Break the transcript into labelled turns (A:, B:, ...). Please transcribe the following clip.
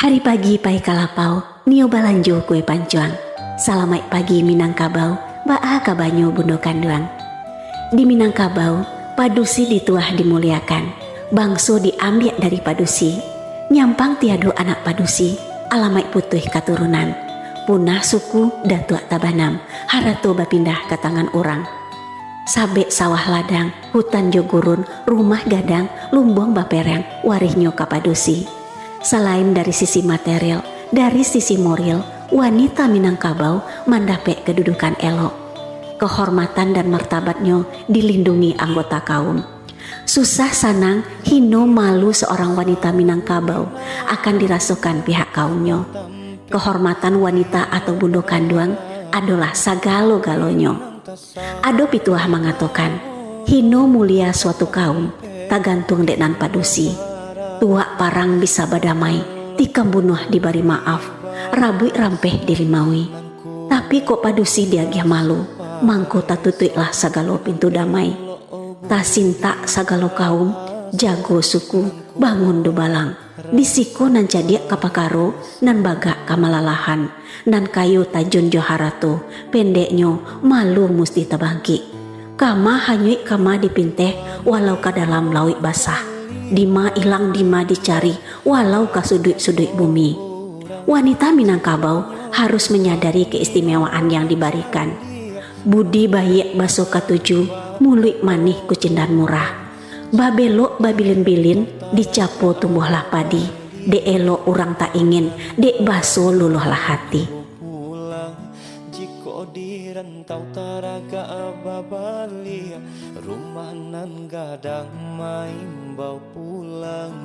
A: Hari pagi pai kalapau, nio balanjo kue pancuang. Salamai pagi Minangkabau, baa kabanyo bundo kanduang. Di Minangkabau, padusi dituah dimuliakan. Bangso diambil dari padusi. Nyampang tiado anak padusi, alamai putuh katurunan. Punah suku datua tabanam, harato bapindah ke tangan orang. Sabe sawah ladang, hutan jogurun, rumah gadang, lumbung baperang, warihnya kapadusi. Selain dari sisi material, dari sisi moral, wanita Minangkabau mendapat kedudukan elok. Kehormatan dan martabatnya dilindungi anggota kaum. Susah sanang, hino malu seorang wanita Minangkabau akan dirasukan pihak kaumnya. Kehormatan wanita atau bundo kanduang adalah sagalo-galonyo. Ado pituah mengatakan, hino mulia suatu kaum, tagantung deknan padusi. Tua parang bisa badamai, tikam bunuh diberi maaf, rabui rampeh dilimaui. Tapi kok padusi diagih malu, mangko tatutuiklah sagalo pintu damai. Tasinta sagalo kaum, jago suku, bangun dubalang. Disiko nan cadiak kapakaro, nan bagak kamalalahan, nan kayu tajun joharato, pendeknyo malu musti tabangki. Kama hanyui kama dipinteh walau ka dalam laut basah. Dima ilang dima dicari walau ka sudut-sudut bumi. Wanita Minangkabau harus menyadari keistimewaan yang diberikan. Budi bayi baso katuju, mulut manih kucindan murah. Babelok babilin-bilin, dicapo tumbuhlah padi. Dek elok orang tak ingin, dek baso luluhlah hati.
B: Di rantau taraga ababalia, rumah nan gadang main bau pulang.